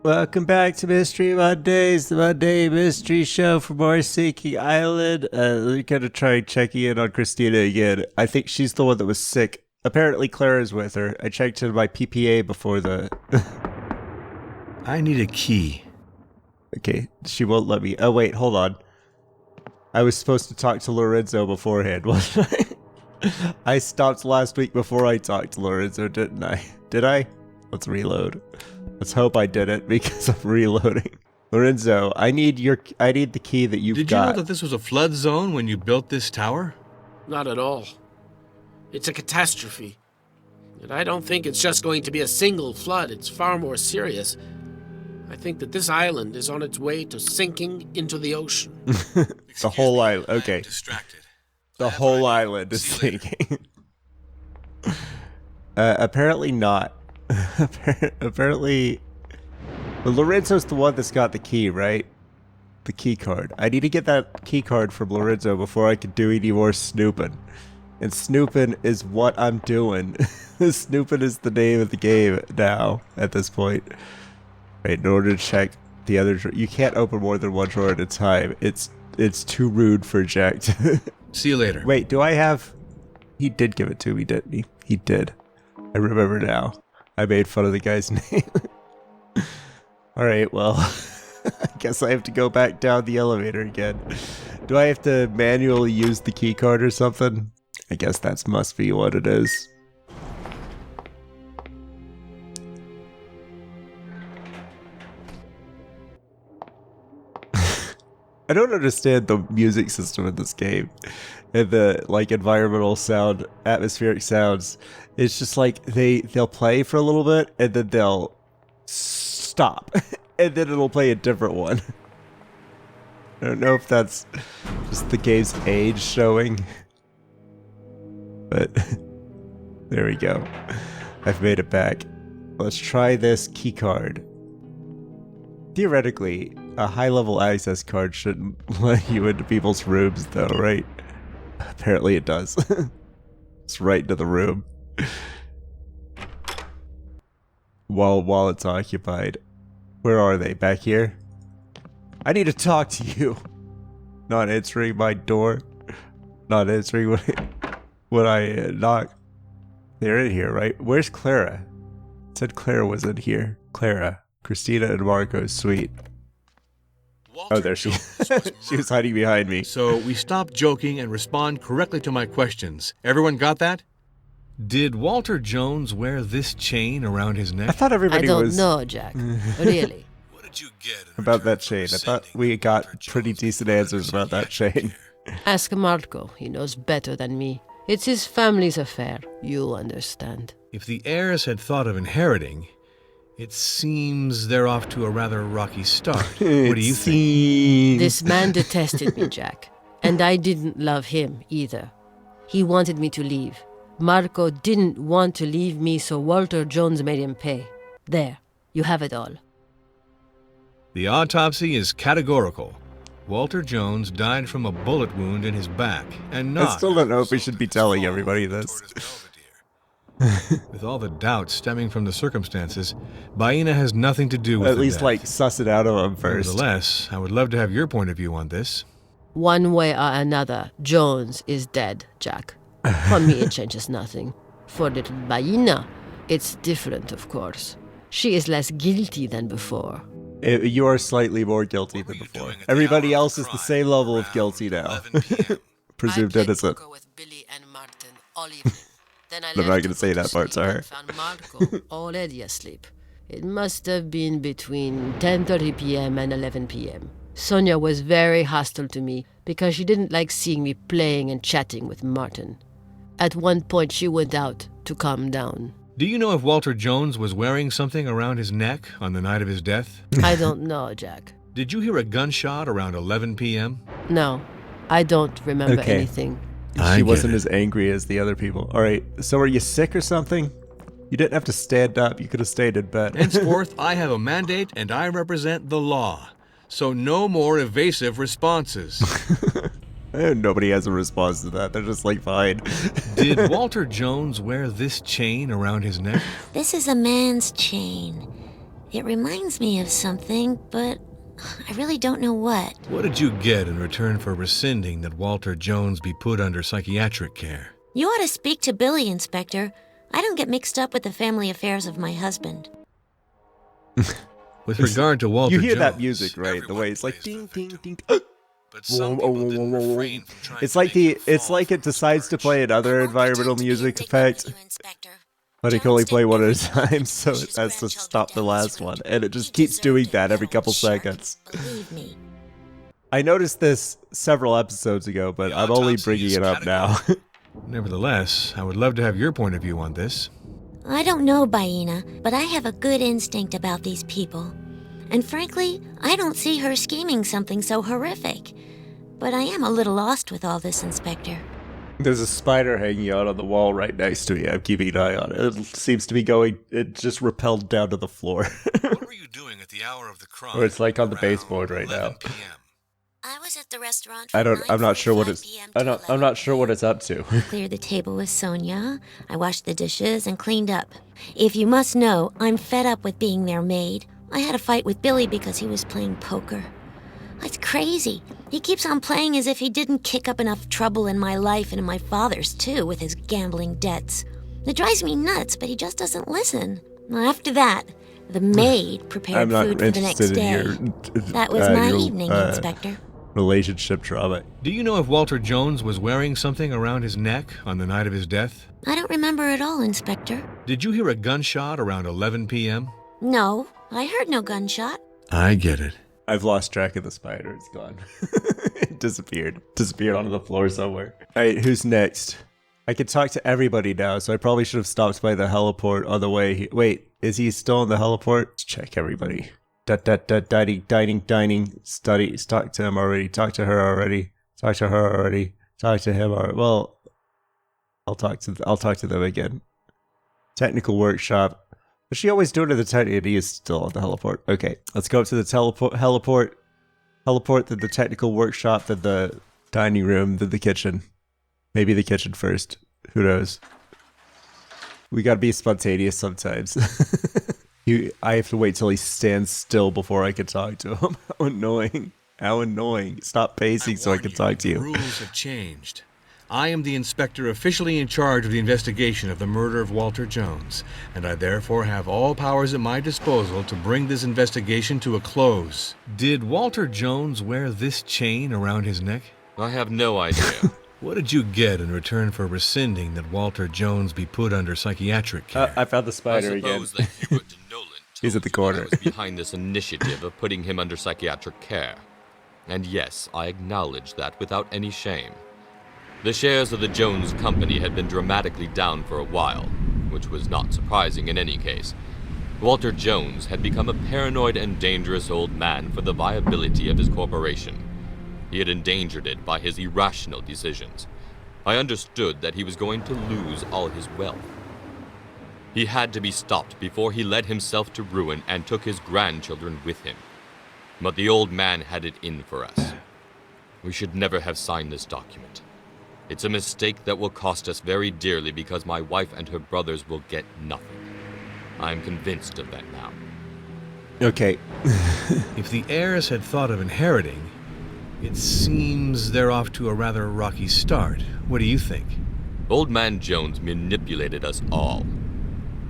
Welcome back to Mystery Mondays, the Monday mystery show for more Seeking Island. We're gonna try checking in on Christina again. I think she's the one that was sick. Apparently Clara's with her. I checked in my PPA before the... I need a key. Okay, she won't let me. Oh wait, hold on. I was supposed to talk to Lorenzo beforehand, wasn't I? I stopped last week before I talked to Lorenzo, didn't I? Did I? Let's reload. Let's hope I didn't, because I'm reloading. Lorenzo, I need the key that you've got. Did you know that this was a flood zone when you built this tower? Not at all. It's a catastrophe. And I don't think it's just going to be a single flood. It's far more serious. I think that this island is on its way to sinking into the ocean. The whole island. Okay. Distracted. The whole island is sinking. Apparently not. Apparently, but Lorenzo's the one that's got the key, right? The key card. I need to get that key card from Lorenzo before I can do any more snooping. And snooping is what I'm doing. Snooping is the name of the game now, at this point. Right, in order to check the other drawer. You can't open more than one drawer at a time. It's too rude for Jack to... See you later. Wait, do I have... He did give it to me, didn't he? He did. I remember now. I made fun of the guy's name. Alright, well, I guess I have to go back down the elevator again. Do I have to manually use the key card or something? I guess that must be what it is. I don't understand the music system in this game. And the, like, environmental sound, atmospheric sounds. It's just like they'll play for a little bit and then they'll stop and then it'll play a different one. I don't know if that's just the game's age showing, but there we go. I've made it back. Let's try this key card. Theoretically, a high-level access card shouldn't let you into people's rooms though, right? Apparently it does. It's right into the room. While it's occupied. Where are they? Back here? I need to talk to you. Not answering my door. Not answering when I knock. They're in here, right? Where's Clara? It said Clara was in here. Clara. Christina and Marco's suite. Oh, there she is. She was hiding behind me. So we stop joking and respond correctly to my questions. Everyone got that? Did Walter Jones wear this chain around his neck? I thought everybody was... I don't know, Jack. Really. What did you get about that chain? I thought we got pretty decent answers about that chain. Ask Marco. He knows better than me. It's his family's affair. You'll understand. If the heirs had thought of inheriting, it seems they're off to a rather rocky start. What do you think? This man detested me, Jack. And I didn't love him either. He wanted me to leave. Marco didn't want to leave me, so Walter Jones made him pay. There, you have it all. The autopsy is categorical. Walter Jones died from a bullet wound in his back, and not... I still don't know if we should be telling everybody this. With all the doubts stemming from the circumstances, Baina has nothing to do with At least, death. like, suss it out of him first. Nevertheless, I would love to have your point of view on this. One way or another, Jones is dead, Jack. For me, it changes nothing. For little Baina, it's different, of course. She is less guilty than before. You are slightly more guilty than before. Everybody else is the same level of guilty now. Presumed innocent. With Billy and Martin all evening. Then I I'm not going to say that part to her. Found Marco already asleep. It must have been between 10:30 p.m. and 11 p.m. Sonia was very hostile to me because she didn't like seeing me playing and chatting with Martin. At one point, she went out to calm down. Do you know if Walter Jones was wearing something around his neck on the night of his death? I don't know, Jack. Did you hear a gunshot around 11 p.m.? No, I don't remember anything. She wasn't as angry as the other people. Alright, so are you sick or something? You didn't have to stand up. You could have stayed in bed. Henceforth, I have a mandate and I represent the law. So no more evasive responses. Nobody has a response to that. They're just like, fine. Did Walter Jones wear this chain around his neck? This is a man's chain. It reminds me of something, but I really don't know what. What did you get in return for rescinding that Walter Jones be put under psychiatric care? You ought to speak to Billy, Inspector. I don't get mixed up with the family affairs of my husband. With regard to Walter You hear Jones, that music, right? The everyone way it's like plays the ding, victim. ding, ding. But some people didn't refrain from trying It's to like make him it's fall like it from decides to his play perch. another environmental music effect, but it can only play one at a time, so it has to stop the last one, and it just keeps doing that every couple seconds. Believe me. I noticed this several episodes ago, but The I'm only autopsy bringing is it up now. Nevertheless, I would love to have your point of view on this. I don't know, Baina, but I have a good instinct about these people. And frankly, I don't see her scheming something so horrific. But I am a little lost with all this, Inspector. There's a spider hanging out on the wall right next to me. I'm keeping an eye on it. It seems to be going. It just repelled down to the floor. What were you doing at the hour of the crime? Or it's like on the around baseboard right 11 now. p.m.? I was at the restaurant. I'm not sure what it's. I'm not sure what it's up to. Cleared the table with Sonia. I washed the dishes and cleaned up. If you must know, I'm fed up with being their maid. I had a fight with Billy because he was playing poker. It's crazy. He keeps on playing as if he didn't kick up enough trouble in my life and in my father's too with his gambling debts. It drives me nuts, but he just doesn't listen. After that, the maid prepared I'm not food for the next interested in day. your. That was my your, evening, Inspector. Relationship drama. Do you know if Walter Jones was wearing something around his neck on the night of his death? I don't remember at all, Inspector. Did you hear a gunshot around 11 p.m.? No, I heard no gunshot. I get it. I've lost track of the spider. It's gone. It disappeared. Disappeared onto the floor somewhere. Alright, who's next? I could talk to everybody now, so I probably should have stopped by the heliport on the way. Wait, is he still in the heliport? Let's check everybody. Dining. Study. Talk to him already. Talk to her already. Talk to her already. Talk to him already. Well, I'll talk to them again. Technical workshop. Is she always doing it at the technical? He is still at the heliport. Okay, let's go up to the heliport. Heliport, then the technical workshop, then the dining room, then the kitchen. Maybe the kitchen first. Who knows? We gotta be spontaneous sometimes. I have to wait till he stands still before I can talk to him. How annoying. How annoying. Stop pacing so I can talk to The you. rules have changed. I am the inspector officially in charge of the investigation of the murder of Walter Jones, and I therefore have all powers at my disposal to bring this investigation to a close. Did Walter Jones wear this chain around his neck? I have no idea. What did you get in return for rescinding that Walter Jones be put under psychiatric care? I found the I spider again. suppose that Hubert de Nolan He's at the told you corner. that I was behind this initiative of putting him under psychiatric care. And yes, I acknowledge that without any shame. The shares of the Jones Company had been dramatically down for a while, which was not surprising in any case. Walter Jones had become a paranoid and dangerous old man for the viability of his corporation. He had endangered it by his irrational decisions. I understood that he was going to lose all his wealth. He had to be stopped before he led himself to ruin and took his grandchildren with him. But the old man had it in for us. We should never have signed this document. It's a mistake that will cost us very dearly because my wife and her brothers will get nothing. I'm convinced of that now. Okay. If the heirs had thought of inheriting, it seems they're off to a rather rocky start. What do you think? Old Man Jones manipulated us all.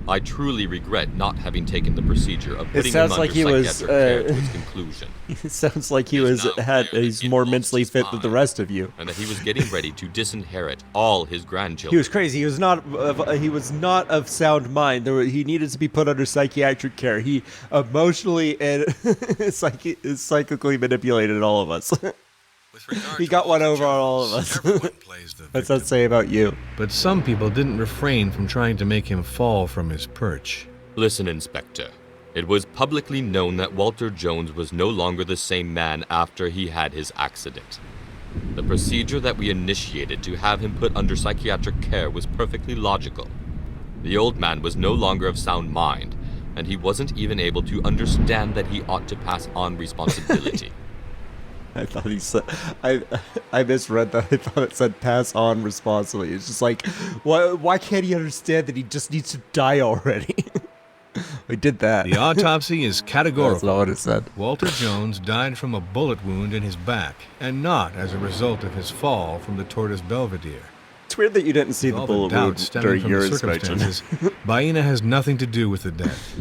I truly regret not having taken the procedure of putting him sounds under like he was, psychiatric care to its conclusion. It sounds like he It is was now clear that he's he more lost mentally his fit than the mind. rest of you. And that he was getting ready to disinherit all his grandchildren. He was crazy. He was not of sound mind. He needed to be put under psychiatric care. He emotionally and psychically manipulated all of us. With regard He to got one Walter over on all of Jones, us. everyone plays the What's victim. that say about you? But some people didn't refrain from trying to make him fall from his perch. Listen, Inspector. It was publicly known that Walter Jones was no longer the same man after he had his accident. The procedure that we initiated to have him put under psychiatric care was perfectly logical. The old man was no longer of sound mind, and he wasn't even able to understand that he ought to pass on responsibility. I thought he said. I misread that. I thought it said pass on responsibly. It's just like, why can't he understand that he just needs to die already? We did that. The autopsy is That's categorical. not what it said. Walter Jones died from a bullet wound in his back, and not as a result of his fall from the Tortoise Belvedere. It's weird that you didn't see With the all bullet doubt wound stemming during from your the inspection. circumstances, Baina has nothing to do with the death.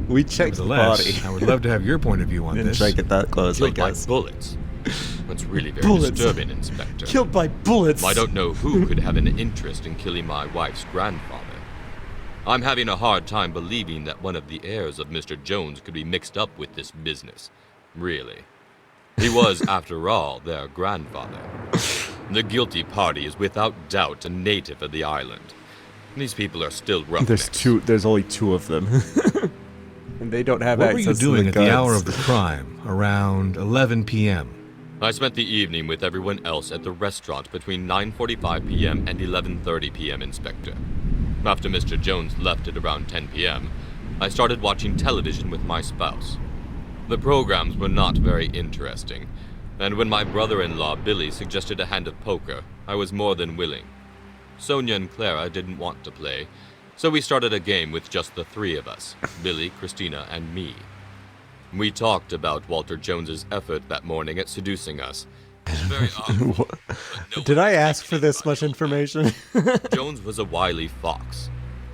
We checked the body. Nevertheless, I would love to have your point of view on Didn't this. check it that close, I Killed by guess. bullets. That's really very Bullets. disturbing, Inspector. Killed by bullets. I don't know who could have an interest in killing my wife's grandfather. I'm having a hard time believing that one of the heirs of Mr. Jones could be mixed up with this business. Really. He was, after all, their grandfather. The guilty party is without doubt a native of the island. These people are still roughnecks. There's only two of them. And they don't have What were you access doing to at the the guns. hour of the crime, around 11 p.m.? I spent the evening with everyone else at the restaurant between 9:45 p.m. and 11:30 p.m., Inspector. After Mr. Jones left at around 10 p.m., I started watching television with my spouse. The programs were not very interesting, and when my brother-in-law Billy suggested a hand of poker, I was more than willing. Sonia and Clara didn't want to play, so we started a game with just the three of us, Billy, Christina, and me. We talked about Walter Jones's effort that morning at seducing us. It was very obvious, but no Did one I was ask for thinking this about much it. information? Jones was a wily fox,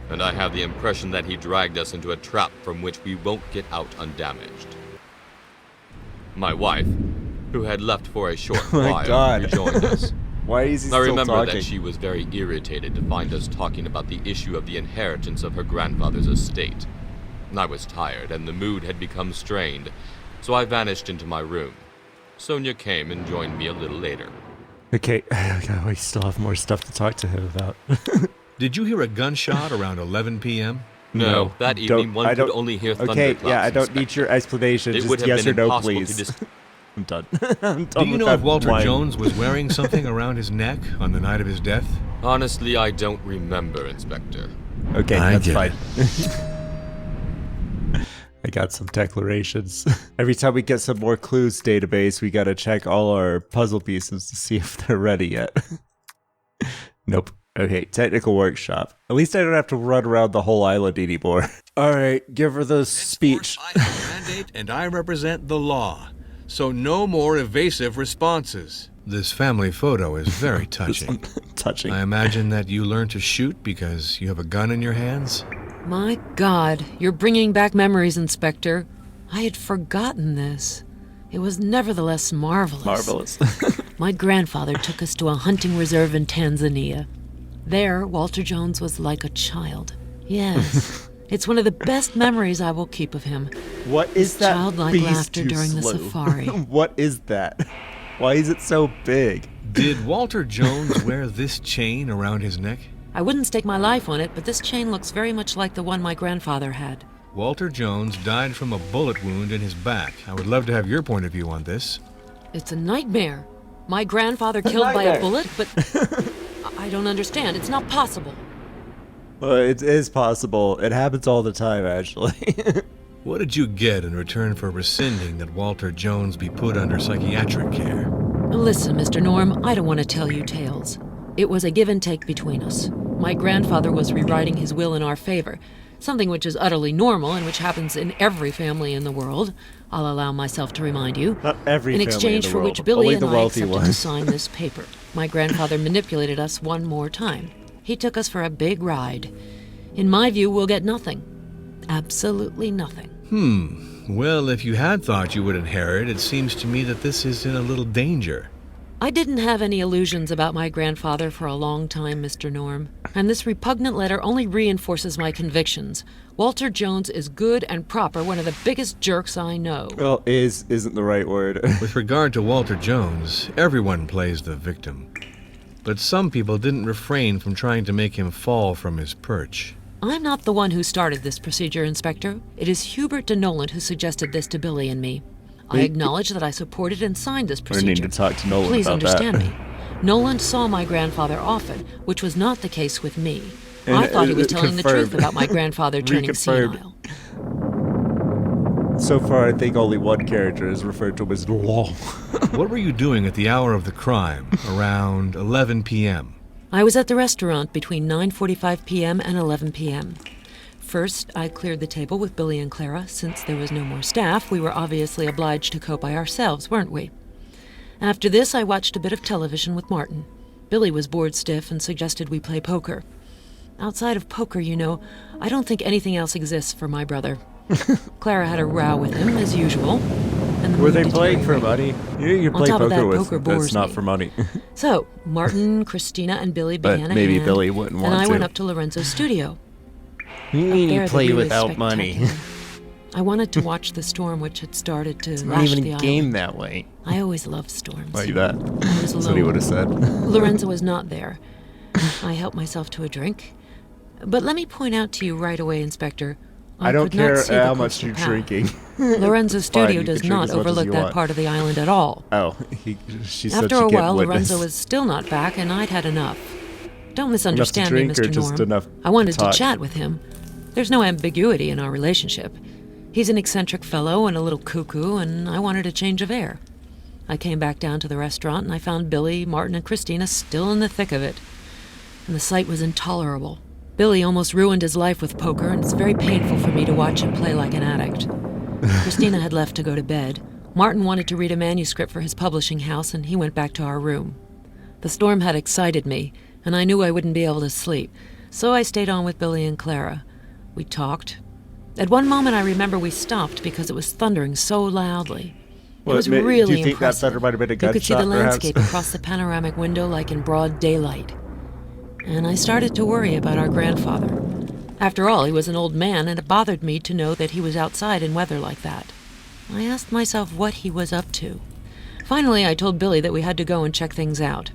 and I have the impression that he dragged us into a trap from which we won't get out undamaged. My wife, who had left for a short Oh my while, God. rejoined us. Why is he I still remember talking? that she was very irritated to find us talking about the issue of the inheritance of her grandfather's estate. I was tired, and the mood had become strained, so I vanished into my room. Sonia came and joined me a little later. Okay, we still have more stuff to talk to him about. Did you hear a gunshot around 11 p.m.? No, that evening one I could don't- only hear Okay, thunderclaps. yeah, I don't need Inspector. your explanation. It Just would have yes or been no, impossible to please. dis- I'm done. I'm done Do you with know that if Walter line. Jones was wearing something around his neck on the night of his death? Honestly, I don't remember, Inspector. Okay, I that's get fine. I got some declarations. Every time we get some more clues database, we gotta check all our puzzle pieces to see if they're ready yet. Nope. Okay, technical workshop. At least I don't have to run around the whole island anymore. Alright, give her the speech. I have a mandate and I represent the law. So no more evasive responses. This family photo is very touching. Touching. I imagine that you learned to shoot because you have a gun in your hands? My God, you're bringing back memories, Inspector. I had forgotten this. It was nevertheless marvelous. Marvelous. My grandfather took us to a hunting reserve in Tanzania. There, Walter Jones was like a child. Yes, it's one of the best memories I will keep of him. What is that Childlike beast laughter you during the slew? safari. What is that? Why is it so big? Did Walter Jones wear this chain around his neck? I wouldn't stake my life on it, but this chain looks very much like the one my grandfather had. Walter Jones died from a bullet wound in his back. I would love to have your point of view on this. It's a nightmare. My grandfather killed by a bullet, but I don't understand. It's not possible. Well, it is possible. It happens all the time, actually. What did you get in return for rescinding that Walter Jones be put under psychiatric care? Listen, Mr. Norm, I don't want to tell you tales. It was a give and take between us. My grandfather was rewriting his will in our favor, something which is utterly normal and which happens in every family in the world. I'll allow myself to remind you. Not every In family exchange in the for world. which Billy Only and the I wealthy accepted to ones. sign this paper. My grandfather manipulated us one more time. He took us for a big ride. In my view, we'll get nothing. Absolutely nothing. Well, if you had thought you would inherit, it seems to me that this is in a little danger. I didn't have any illusions about my grandfather for a long time, Mr. Norm. And this repugnant letter only reinforces my convictions. Walter Jones is good and proper, one of the biggest jerks I know. Well, isn't the right word. With regard to Walter Jones, everyone plays the victim. But some people didn't refrain from trying to make him fall from his perch. I'm not the one who started this procedure, Inspector. It is Hubert de Noland who suggested this to Billy and me. I acknowledge that I supported and signed this I procedure. need to talk to Nolan Please about understand that. me. Noland saw my grandfather often, which was not the case with me. And I thought he was it telling the truth confirmed. about my grandfather turning Reconfirmed. senile. So far, I think only one character is referred to as Law. What were you doing at the hour of the crime, around 11 p.m.? I was at the restaurant between 9:45 p.m. and 11 p.m. First, I cleared the table with Billy and Clara. Since there was no more staff, we were obviously obliged to cope by ourselves, weren't we? After this, I watched a bit of television with Martin. Billy was bored stiff and suggested we play poker. Outside of poker, you know, I don't think anything else exists for my brother. Clara had a row with him, as usual. And the Were they mood playing for deteriorated. money? You can On play top of poker that, with poker that's bores not me. for money. So, Martin, Christina, and Billy But began a maybe hand, Billy wouldn't want and I to. went up to Lorenzo's studio. You Up mean there, you the play view is without money? spectacular. I wanted to watch the storm which had started to It's not lash even the a game island. that way. I always loved storms. Like that. I was That's what he alone. would have said. Lorenzo was not there. I helped myself to a drink. But let me point out to you right away, Inspector, I don't could not care see the how much coastal you're path. drinking. Lorenzo's Fine, studio you does can drink not as much as overlook you that want. part of the island at all. Oh, she said After she a can't while, witness. Lorenzo was still not back, and I'd had enough. Don't Enough misunderstand to me, drink or Mr. just Norm. enough I wanted to talk? to chat with him. There's no ambiguity in our relationship. He's an eccentric fellow and a little cuckoo, and I wanted a change of air. I came back down to the restaurant, and I found Billy, Martin, and Christina still in the thick of it. And the sight was intolerable. Billy almost ruined his life with poker, and it's very painful for me to watch him play like an addict. Christina had left to go to bed. Martin wanted to read a manuscript for his publishing house, and he went back to our room. The storm had excited me, and I knew I wouldn't be able to sleep, so I stayed on with Billy and Clara. We talked. At one moment, I remember we stopped because it was thundering so loudly. It was do really you think impressive. that thunder might have been a You could see the gunshot, perhaps? landscape across the panoramic window like in broad daylight. And I started to worry about our grandfather. After all, he was an old man, and it bothered me to know that he was outside in weather like that. I asked myself what he was up to. Finally, I told Billy that we had to go and check things out.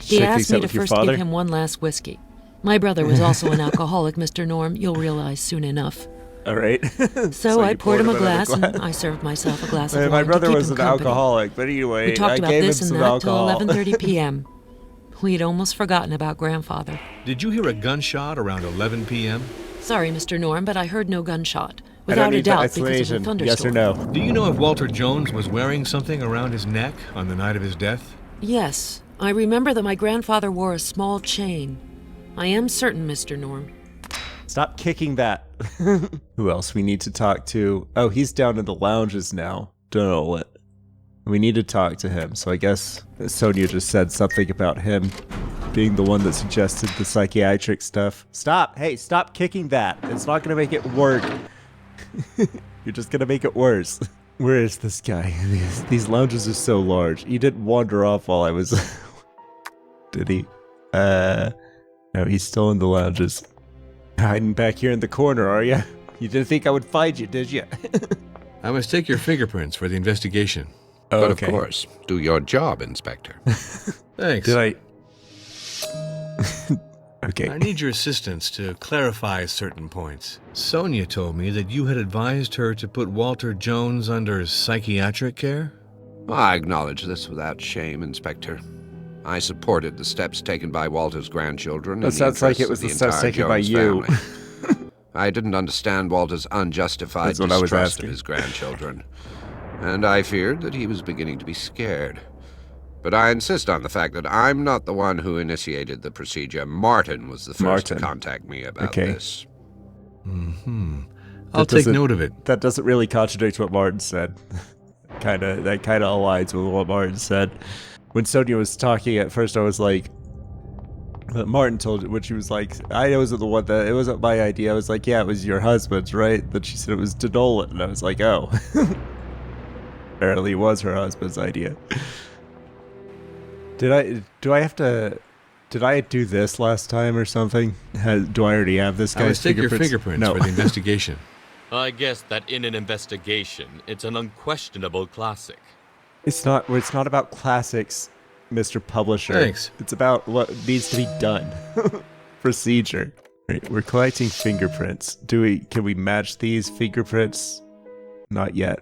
He Check asked things me out to with your first father? give him one last whiskey. My brother was also an alcoholic, Mr. Norm. You'll realize soon enough. All right. So I you poured him a another glass, and I served myself a glass of Hey, wine my brother to keep was him an company. alcoholic, but anyway, We talked I about gave him this and some that till alcohol. 11:30 p.m. We'd almost forgotten about Grandfather. Did you hear a gunshot around 11 p.m.? Sorry, Mr. Norm, but I heard no gunshot. I don't Without a need the doubt, because of the explanation. thunderstorm. Yes or no? Do you know if Walter Jones was wearing something around his neck on the night of his death? Yes, I remember that my grandfather wore a small chain. I am certain, Mr. Norm. Stop kicking that. Who else we need to talk to? Oh, he's down in the lounges now. Donald. We need to talk to him. So I guess Sonia just said something about him being the one that suggested the psychiatric stuff. Stop! Hey, stop kicking that. It's not gonna make it work. You're just gonna make it worse. Where is this guy? These lounges are so large. He didn't wander off while I was... Did he? No, he's still in the lounges. Hiding back here in the corner, are you? You didn't think I would find you, did you? I must take your fingerprints for the investigation. Oh, But okay. of course, do your job, Inspector. Thanks. Did I? Okay. I need your assistance to clarify certain points. Sonia told me that you had advised her to put Walter Jones under psychiatric care? I acknowledge this without shame, Inspector. I supported the steps taken by Walter's grandchildren. That in the sounds like it interests was of the steps entire taken by Jones you. family. I didn't understand Walter's unjustified That's what I was distrust asking. of his grandchildren, and I feared that he was beginning to be scared. But I insist on the fact that I'm not the one who initiated the procedure. Martin was the first to Martin. contact me about Okay. this. I'll take doesn't- note of it. That doesn't really contradict what Martin said. That kind of aligns with what Martin said. When Sonia was talking at first, I was like, Martin told it when she was like, I wasn't the one that, it wasn't my idea. I was like, yeah, it was your husband's, right? Then she said it was Denolan, and I was like, oh. Apparently it was her husband's idea. Did I do this last time or something? Do I already have this I guy's must take your fingerprints? fingerprints No. for the investigation. I guess that in an investigation, it's an unquestionable classic. It's not about classics, Mr. Publisher. Thanks. It's about what needs to be done. Procedure. Right, we're collecting fingerprints. Can we match these fingerprints? Not yet.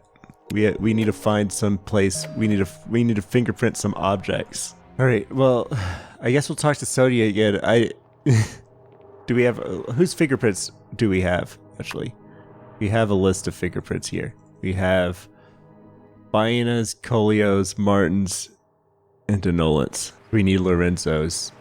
We need to find some place. We need to fingerprint some objects. All right. Well, I guess we'll talk to Sonia again. Do we have whose fingerprints do we have actually? We have a list of fingerprints here. We have Baina's, Colio's, Martin's, and Denolan's. We need Lorenzo's.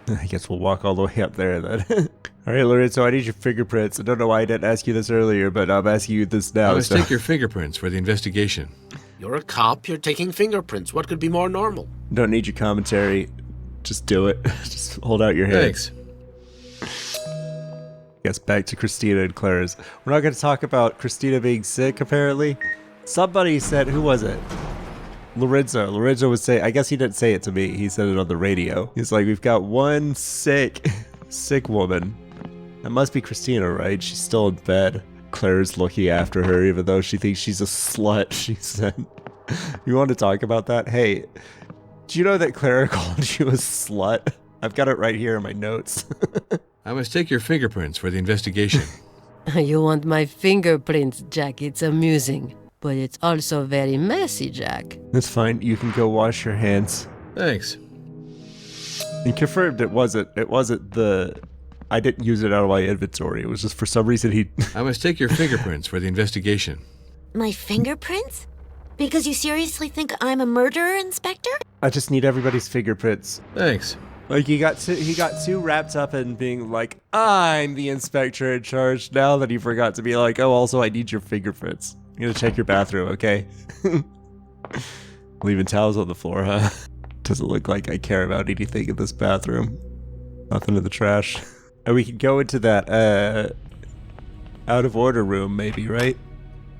I guess we'll walk all the way up there then. Alright, Lorenzo, I need your fingerprints. I don't know why I didn't ask you this earlier, but I'm asking you this now. I must take your fingerprints for the investigation. You're a cop, you're taking fingerprints. What could be more normal? Don't need your commentary. Just do it. Just hold out your hand. Thanks. Yes, back to Christina and Clara's. We're not going to talk about Christina being sick, apparently. Somebody said, who was it? Lorenzo. Lorenzo was saying, I guess he didn't say it to me. He said it on the radio. He's like, we've got one sick woman. That must be Christina, right? She's still in bed. Claire's looking after her, even though she thinks she's a slut, she said. You want to talk about that? Hey, do you know that Clara called you a slut? I've got it right here in my notes. I must take your fingerprints for the investigation. You want my fingerprints, Jack. It's amusing. But it's also very messy, Jack. That's fine. You can go wash your hands. Thanks. And confirmed it wasn't the... I didn't use it out of my inventory. It was just for some reason he... I must take your fingerprints for the investigation. My fingerprints? Because you seriously think I'm a murderer, Inspector? I just need everybody's fingerprints. Thanks. Like, he got too wrapped up in being like, I'm the inspector in charge, now that he forgot to be like, oh, also I need your fingerprints. I'm gonna check your bathroom, okay? Leaving towels on the floor, huh? Doesn't look like I care about anything in this bathroom. Nothing in the trash. And we can go into that, out of order room, maybe, right?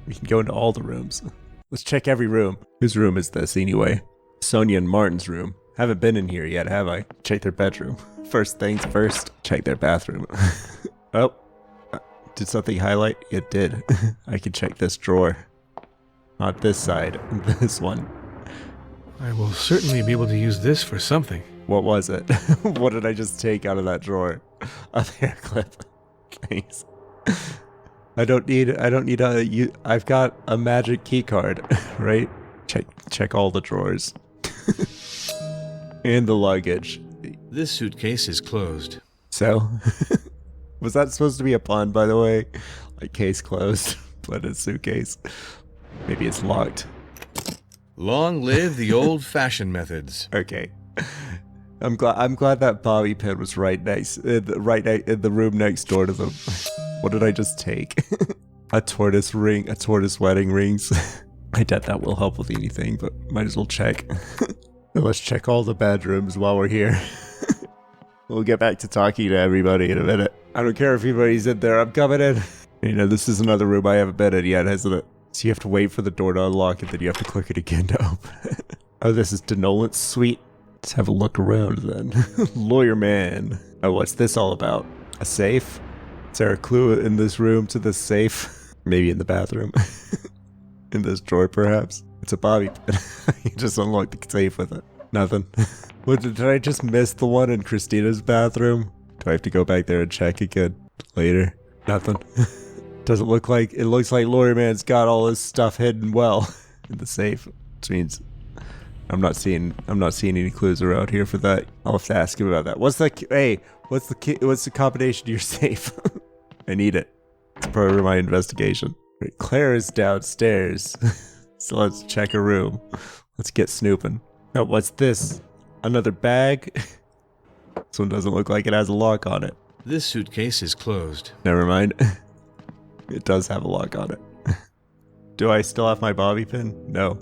We can go into all the rooms. Let's check every room. Whose room is this, anyway? Sonia and Martin's room. Haven't been in here yet, have I? Check their bedroom. First things first, check their bathroom. Oh, did something highlight? It did. I can check this drawer. Not this side, this one. I will certainly be able to use this for something. What was it? What did I just take out of that drawer? A hair clip. Thanks. I don't need I've got a magic key card, right? Check all the drawers. And the luggage. This suitcase is closed. So, was that supposed to be a pun, by the way? Like, case closed, but a suitcase. Maybe it's locked. Long live the old-fashioned methods. Okay. I'm glad that bobby pin was right in the room next door to them. What did I just take? A tortoise wedding rings. I doubt that will help with anything, but might as well check. Let's check all the bedrooms while we're here. We'll get back to talking to everybody in a minute. I don't care if anybody's in there, I'm coming in. You know, this is another room I haven't been in yet, hasn't it? So you have to wait for the door to unlock it, then you have to click it again to open it. Oh, this is Denolant's suite. Let's have a look around then. Lawyer man. Oh, what's this all about? A safe? Is there a clue in this room to this safe? Maybe in the bathroom. In this drawer, perhaps? It's a bobby pin. You just unlocked the safe with it. Nothing. What, did I just miss the one in Christina's bathroom? Do I have to go back there and check again later? Nothing. Doesn't look like, it looks like Lawyer Man's got all his stuff hidden well in the safe, which means I'm not seeing any clues around here for that. I'll have to ask him about that. What's the combination to your safe? I need it. It's part of my investigation. Right, Claire is downstairs, so let's check her room. Let's get snooping. Oh, what's this? Another bag? This one doesn't look like it has a lock on it. This suitcase is closed. Never mind. It does have a lock on it. Do I still have my bobby pin? No.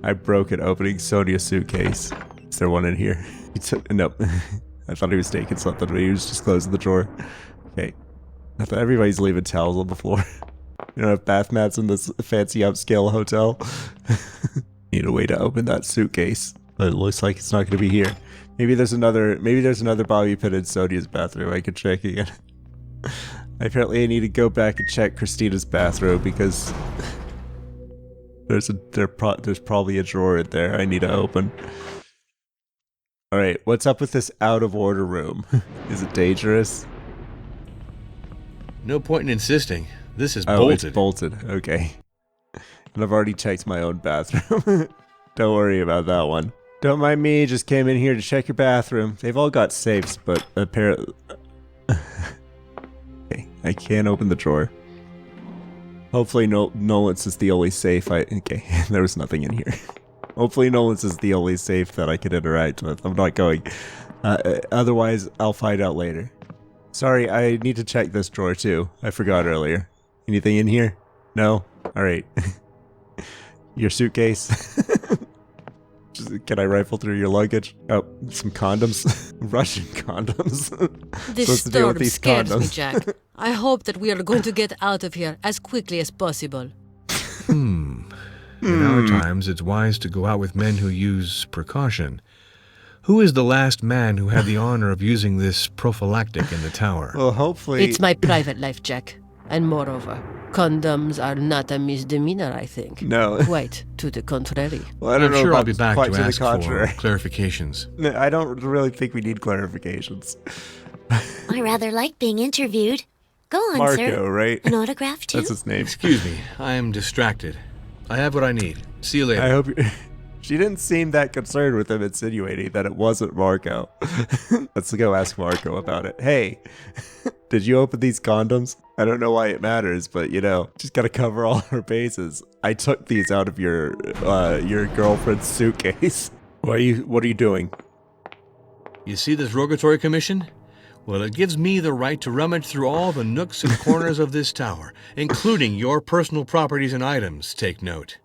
I broke it opening Sonia's suitcase. Is there one in here? Nope. I thought he was taking something, but he was just closing the drawer. Okay. I thought everybody's leaving towels on the floor. You don't have bath mats in this fancy upscale hotel. Need a way to open that suitcase. But it looks like it's not going to be here. Maybe there's another bobby pin in Sonia's bathroom I could check again. Apparently I need to go back and check Christina's bathroom because there's probably a drawer in there I need to open. Alright, what's up with this out of order room? Is it dangerous? No point in insisting. This is Oh, bolted. it's bolted. Okay. And I've already checked my own bathroom. Don't worry about that one. Don't mind me, just came in here to check your bathroom. They've all got safes, but apparently... Okay, I can't open the drawer. Hopefully Nolan's is the only safe Okay, there was nothing in here. Hopefully Nolan's is the only safe that I can interact with. I'm not going. Otherwise, I'll find out later. Sorry, I need to check this drawer too. I forgot earlier. Anything in here? No? Alright. Your suitcase? Can I rifle through your luggage? Oh, some condoms. Russian condoms. This Supposed to deal with storm these scares me, condoms. Jack. I hope that we are going to get out of here as quickly as possible. In our times, it's wise to go out with men who use precaution. Who is the last man who had the honor of using this prophylactic in the tower? Well, hopefully... It's my private life, Jack. And moreover, condoms are not a misdemeanor, I think. No. Quite to the contrary. Well, I don't I'm know sure about I'll be back quite to the ask for contrary. clarifications. No, I don't really think we need clarifications. I rather like being interviewed. Go on, Marco, sir. right? An autograph, too? That's his name. Excuse me, I am distracted. I have what I need. See you later. I hope you... She didn't seem that concerned with him insinuating that it wasn't Marco. Let's go ask Marco about it. Hey, did you open these condoms? I don't know why it matters, but you know, just gotta cover all our bases. I took these out of your girlfriend's suitcase. What are you doing? You see this rogatory commission? Well, it gives me the right to rummage through all the nooks and corners of this tower, including your personal properties and items, take note.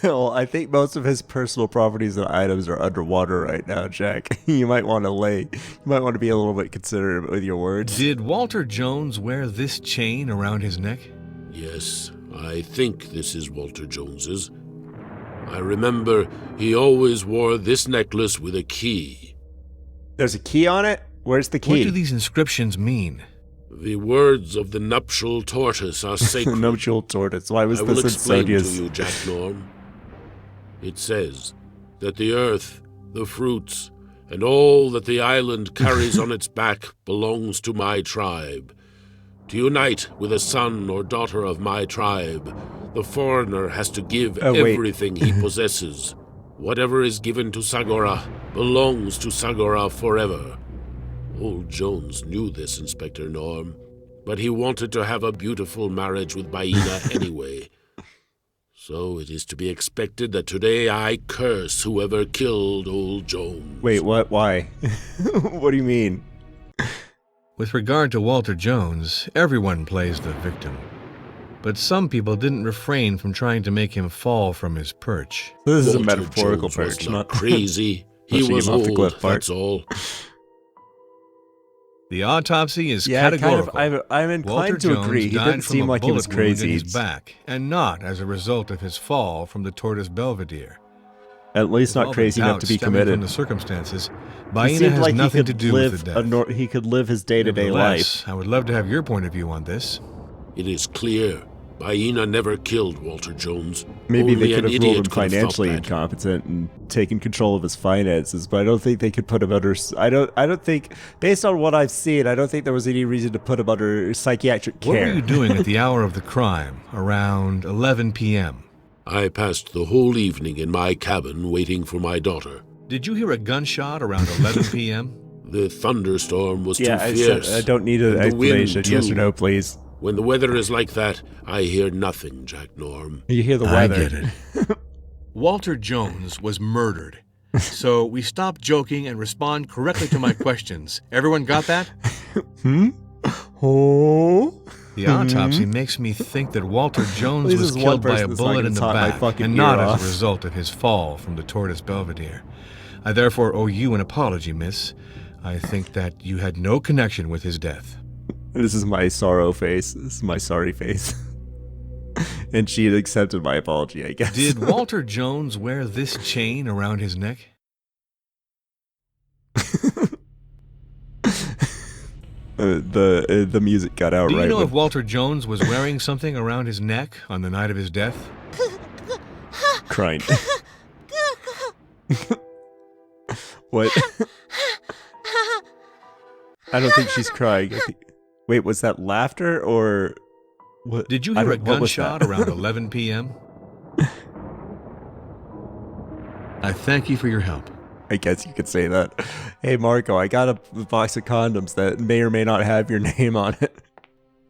Well, I think most of his personal properties and items are underwater right now, Jack. You might want to be a little bit considerate with your words. Did Walter Jones wear this chain around his neck? Yes, I think this is Walter Jones's. I remember he always wore this necklace with a key. There's a key on it? Where's the key? What do these inscriptions mean? The words of the nuptial tortoise are sacred. Nuptial tortoise. Why was I will this in explain to Sonia's? you, Jack Norm. It says that the earth, the fruits, and all that the island carries on its back belongs to my tribe. To unite with a son or daughter of my tribe, the foreigner has to give wait. everything he possesses. Whatever is given to Sagora belongs to Sagora forever. Old Jones knew this, Inspector Norm, but he wanted to have a beautiful marriage with Baina anyway. So it is to be expected that today I curse whoever killed old Jones. Wait, what? Why? What do you mean? With regard to Walter Jones, everyone plays the victim. But some people didn't refrain from trying to make him fall from his perch. This is a Walter metaphorical Jones was perch, not not crazy. He Pushing was him off the old, cliff part. that's all. The autopsy is Yeah, categorical. kind of. I'm inclined Walter to Jones agree. He died didn't from seem a like he was bullet wound crazy. in his back, and not as a result of his fall from the Tortoise Belvedere. At least not All the crazy enough doubt to be stemming committed. From the circumstances, He Baina seemed has like he nothing to could do with live the death. he could live his day-to-day life. Nevertheless, I would love to have your point of view on this. It is clear Baina never killed Walter Jones. Maybe Only they could an have ruled him idiot could have thought financially that. incompetent and taken control of his finances, but I don't think they could put him under. I don't think, based on what I've seen, I don't think there was any reason to put him under psychiatric What care. were you doing at the hour of the crime, around 11 p.m.? I passed the whole evening in my cabin waiting for my daughter. Did you hear a gunshot around 11 p.m.? The thunderstorm was Yeah, too fierce. I don't need an and the wind, explanation. Yes or too. no, please. When the weather is like that, I hear nothing, Jack Norm. You hear the I weather. get it. Walter Jones was murdered. So we stop joking and respond correctly to my questions. Everyone got that? Oh. The autopsy makes me think that Walter Jones This was is one killed by person a that's not bullet gonna in the talk my back, fucking and not ear as off. a result of his fall from the Tortoise Belvedere. I therefore owe you an apology, miss. I think that you had no connection with his death. This is my sorrow face. This is my sorry face. And she had accepted my apology, I guess. Did Walter Jones wear this chain around his neck? The music got out Do you right know when- if Walter Jones was wearing something around his neck on the night of his death? crying. What? I don't think she's crying. Wait, was that laughter or what? Did you I hear a don't- what was gunshot that? around 11 p.m.? I thank you for your help. I guess you could say that. Hey, Marco, I got a box of condoms that may or may not have your name on it.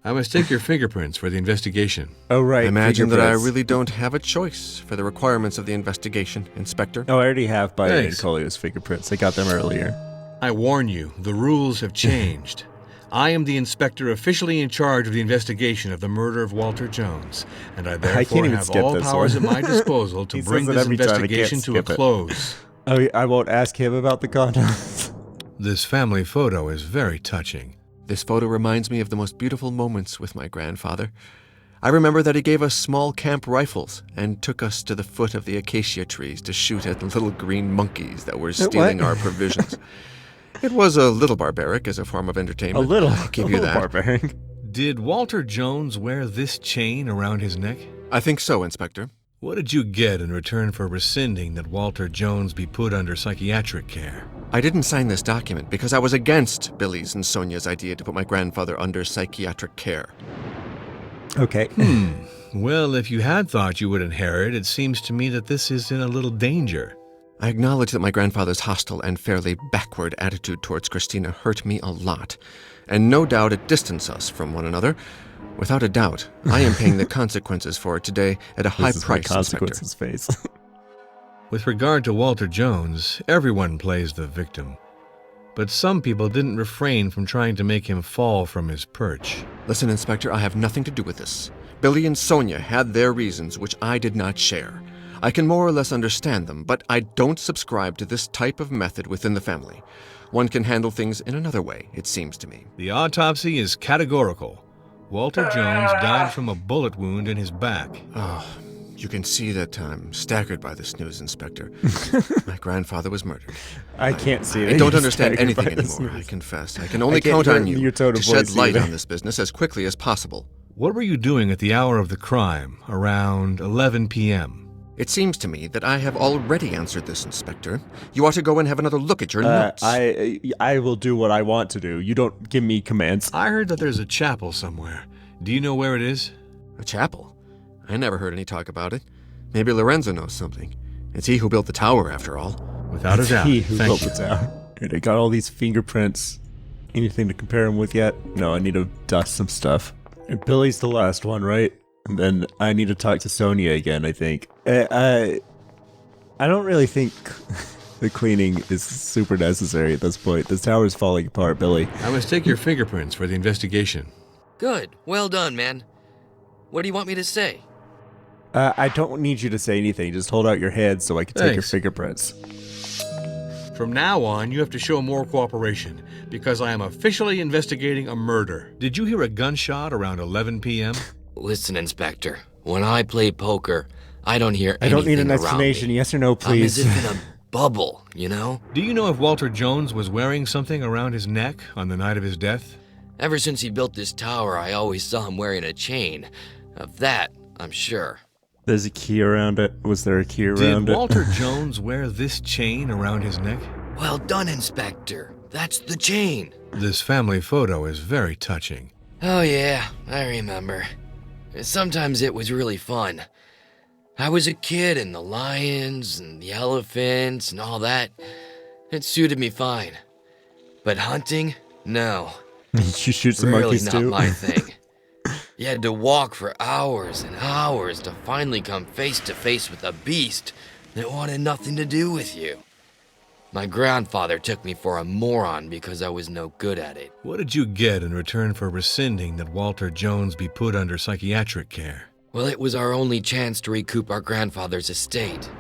I must take your fingerprints for the investigation. Oh, right. I imagine that I fingerprints. really don't have a choice for the requirements of the investigation, Inspector. Oh, I already have Baina and Thanks. Colio's fingerprints. I got them earlier. I warn you, the rules have changed. I am the inspector officially in charge of the investigation of the murder of Walter Jones, and I can't therefore even have skip all this powers one. at my disposal to He bring says it this every time, I can't investigation to a skip it. close. I won't ask him about the condoms. This family photo is very touching. This photo reminds me of the most beautiful moments with my grandfather. I remember that he gave us small camp rifles and took us to the foot of the acacia trees to shoot at the little green monkeys that were stealing our provisions. It was a little barbaric as a form of entertainment. I'll give you that. Barbaric. Did Walter Jones wear this chain around his neck? I think so, Inspector. What did you get in return for rescinding that Walter Jones be put under psychiatric care? I didn't sign this document because I was against Billy's and Sonia's idea to put my grandfather under psychiatric care. Okay. Well, if you had thought you would inherit, it seems to me that this is in a little danger. I acknowledge that my grandfather's hostile and fairly backward attitude towards Christina hurt me a lot, and no doubt it distanced us from one another. Without a doubt, I am paying the consequences for it today at a high This is my price, consequences face. With regard to Walter Jones, everyone plays the victim. But some people didn't refrain from trying to make him fall from his perch. Listen, Inspector, I have nothing to do with this. Billy and Sonia had their reasons, which I did not share. I can more or less understand them, but I don't subscribe to this type of method within the family. One can handle things in another way, it seems to me. The autopsy is categorical. Walter Jones died from a bullet wound in his back. You can see that I'm staggered by this news, Inspector. My grandfather was murdered. I can't see it. I don't understand Staggered by anything this anymore, I news. confess. I can only I can't count hear on it in you your tone to of shed voice light either. on this business as quickly as possible. What were you doing at the hour of the crime, around 11 p.m.? It seems to me that I have already answered this, Inspector. You ought to go and have another look at your notes. I will do what I want to do. You don't give me commands. I heard that there's a chapel somewhere. Do you know where it is? A chapel? I never heard any talk about it. Maybe Lorenzo knows something. It's he who built the tower, after all. Without a doubt. He who Thank built you. the tower. And I got all these fingerprints. Anything to compare him with yet? No, I need to dust some stuff. And Billy's the last one, right? And then I need to talk to Sonia again, I think. I don't really think the cleaning is super necessary at this point. This tower's falling apart, Billy. I must take your fingerprints for the investigation. Good. Well done, man. What do you want me to say? I don't need you to say anything. Just hold out your head so I can take your Thanks. fingerprints. From now on, you have to show more cooperation, because I am officially investigating a murder. Did you hear a gunshot around 11 p.m.? Listen, Inspector. When I play poker, I don't hear I anything don't need an around explanation. me. Yes or no, I'm please. as if in a bubble, you know? Do you know if Walter Jones was wearing something around his neck on the night of his death? Ever since he built this tower, I always saw him wearing a chain. Of that, I'm sure. There's a key around it. Was there a key around Did it? Walter Jones wear this chain around his neck? Well done, Inspector. That's the chain. This family photo is very touching. Oh, yeah, I remember. Sometimes it was really fun. I was a kid, and the lions and the elephants and all that, it suited me fine. But hunting? No. You shoot some Really monkeys not too? my thing. You had to walk for hours and hours to finally come face to face with a beast that wanted nothing to do with you. My grandfather took me for a moron because I was no good at it. What did you get in return for rescinding that Walter Jones be put under psychiatric care? Well, it was our only chance to recoup our grandfather's estate.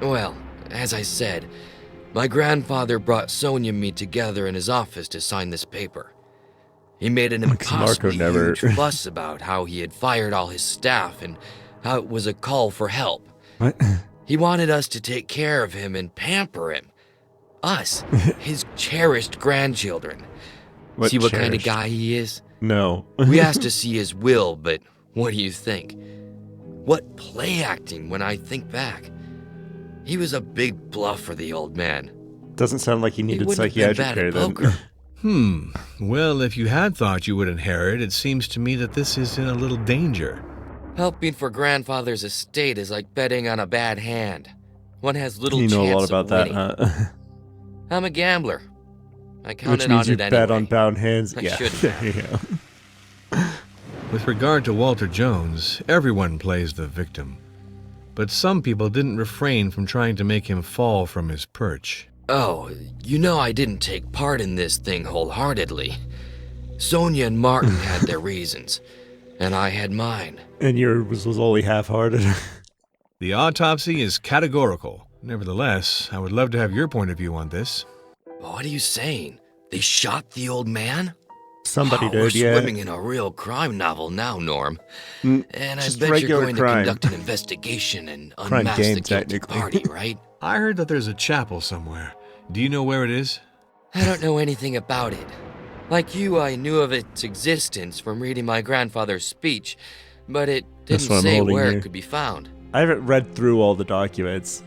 Well, as I said, my grandfather brought Sonia and me together in his office to sign this paper. He made an impossibly huge fuss about how he had fired all his staff and how it was a call for help. What? He wanted us to take care of him and pamper him. Us, his cherished grandchildren. See what kind of cherished? guy he is? No. We asked to see his will, but what do you think? What play acting when I think back? He was a big bluffer, the old man. Doesn't sound like he He needed wouldn't have been psychiatric bad care at then. poker. Well, if you had thought you would inherit, it seems to me that this is in a little danger. Helping for grandfather's estate is like betting on a bad hand. One has little You chance know a lot of about that, winning. huh? I'm a gambler. I Which counted means on you it bet anyway. on bound hands. I Yeah, shouldn't there you go. With regard to Walter Jones, everyone plays the victim. But some people didn't refrain from trying to make him fall from his perch. Oh, you know I didn't take part in this thing wholeheartedly. Sonia and Martin had their reasons, and I had mine. And yours was only half-hearted. The autopsy is categorical. Nevertheless, I would love to have your point of view on this. What are you saying? They shot the old man? Somebody We're did, yeah. swimming in a real crime novel now, Norm. And I just bet you're regular going crime. to conduct an investigation and Crime unmask game, the guilty technically. party, right? I heard that there's a chapel somewhere. Do you know where it is? I don't know anything about it. Like you, I knew of its existence from reading my grandfather's speech, but it That's didn't what I'm say holding where here. it could be found. I haven't read through all the documents.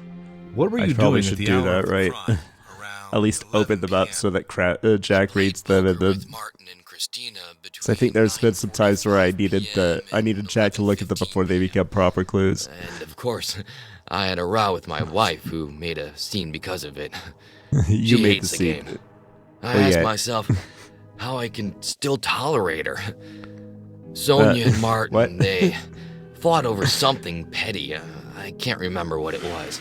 What were I you probably doing should at the do hour that, of the right? crime? Around At least open them up 11 so that Jack reads them, and then. With Martin and Christina So I think there's been some times where I needed PM Jack to look at them before they become proper clues. And of course, I had a row with my wife who made a scene because of it. You She made hates the the scene. game. I Oh, ask yeah. myself how I can still tolerate her. Sonia and Martin, what? they fought over something petty. I can't remember what it was.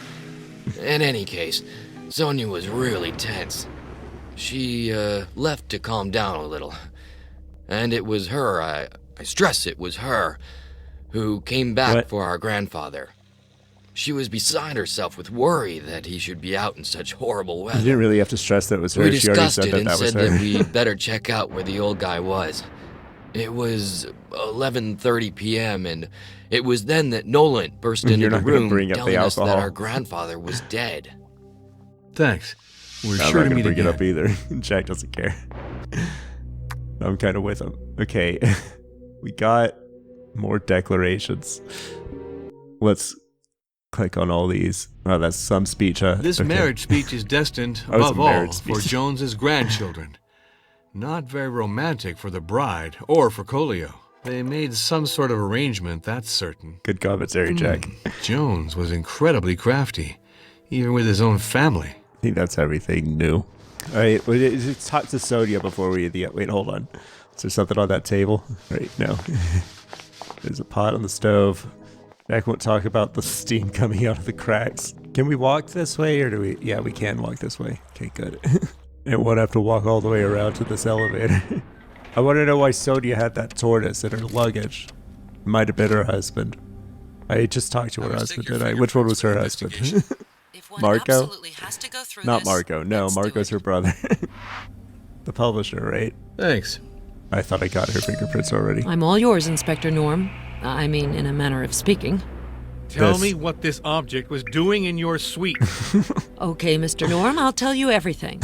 In any case, Sonia was really tense. She left to calm down a little. And it was her, I stress it was her, who came back What? for our grandfather. She was beside herself with worry that he should be out in such horrible You weather. didn't really have to stress that it was her. We She already discussed said it that and that was said her. that we'd better check out where the old guy was. It was 11:30 p.m. and it was then that Nolan burst into You're the not gonna room bring up the telling us that alcohol. our grandfather was dead. Thanks. We're I'm sure not to gonna meet bring again. it up either. Jack doesn't care. I'm kind of with him. Okay, we got more declarations. Let's click on all these. Oh, that's some speech, huh? This Okay. marriage speech is destined, Oh, it's a above all, marriage for speech. Jones's grandchildren. Not very romantic for the bride or for Colio. They made some sort of arrangement, that's certain. Good commentary, Jack. Jones was incredibly crafty, even with his own family. I think that's everything new. All right, let's talk to Sonia before we. Wait, hold on. Is there something on that table? Right, no. There's a pot on the stove. Jack won't talk about the steam coming out of the cracks. Can we walk this way, or do we? Yeah, we can walk this way. Okay, good. And won't have to walk all the way around to this elevator. I want to know why Sonia had that tortoise in her luggage. Might have been her husband. I just talked to her husband, did I? Which one was her husband? If one Marco? absolutely has to go through Not this, Marco. No, let's do Marco's it. her brother. The publisher, right? Thanks. I thought I got her fingerprints already. I'm all yours, Inspector Norm. I mean, in a manner of speaking. Tell This- me what this object was doing in your suite. Okay, Mr. Norm, I'll tell you everything.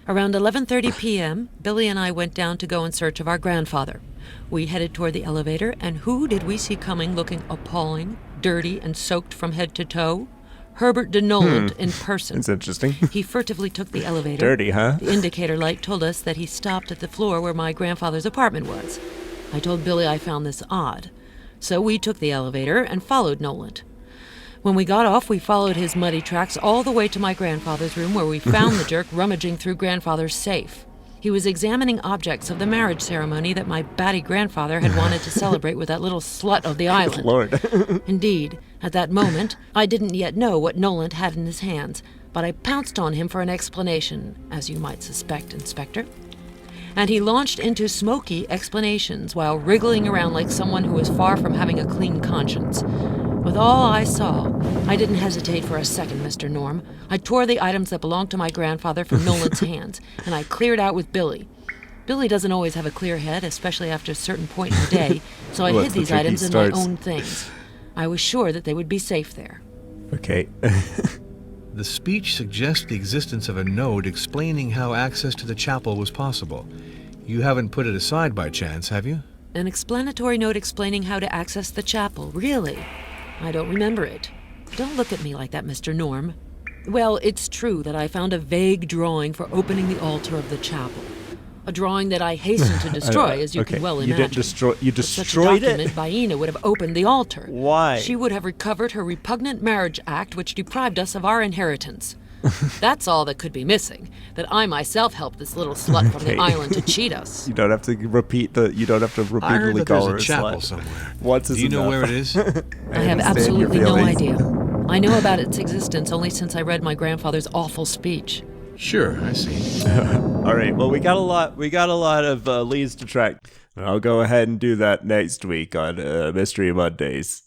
Around 11:30 p.m., Billy and I went down to go in search of our grandfather. We headed toward the elevator, and who did we see coming looking appalling, dirty, and soaked from head to toe? Herbert de Noland in person. It's interesting. He furtively took the elevator. Dirty, huh? The indicator light told us that he stopped at the floor where my grandfather's apartment was. I told Billy I found this odd. So we took the elevator and followed Noland. When we got off, we followed his muddy tracks all the way to my grandfather's room, where we found the jerk rummaging through grandfather's safe. He was examining objects of the marriage ceremony that my batty grandfather had wanted to celebrate with that little slut of the island. Lord. Indeed, at that moment, I didn't yet know what Noland had in his hands, but I pounced on him for an explanation, as you might suspect, Inspector. And he launched into smoky explanations while wriggling around like someone who was far from having a clean conscience. With all I saw, I didn't hesitate for a second, Mr. Norm. I tore the items that belonged to my grandfather from Nolan's hands, and I cleared out with Billy. Billy doesn't always have a clear head, especially after a certain point in the day, so I Well, hid that's the these tricky items in my starts. own things. I was sure that they would be safe there. Okay. The speech suggests the existence of a note explaining how access to the chapel was possible. You haven't put it aside by chance, have you? An explanatory note explaining how to access the chapel. Really? I don't remember it. Don't look at me like that, Mr. Norm. Well, it's true that I found a vague drawing for opening the altar of the chapel. A drawing that I hastened to destroy, as you Okay, can well you imagine. didn't destroy. You With such a destroyed document, it. Baina would have opened the altar. Why? She would have recovered her repugnant marriage act, which deprived us of our inheritance. That's all that could be missing. That I myself helped this little slut from the Okay. island to cheat us. You don't have to repeat the. You don't have to I heard repeatedly that there's call her a a chapel slut. somewhere. Once is Do you know enough. where it is? I have understand your absolutely no feelings. idea. I know about its existence only since I read my grandfather's awful speech. Sure, I see. All right. Well, we got a lot of leads to track. I'll go ahead and do that next week on Mystery Mondays.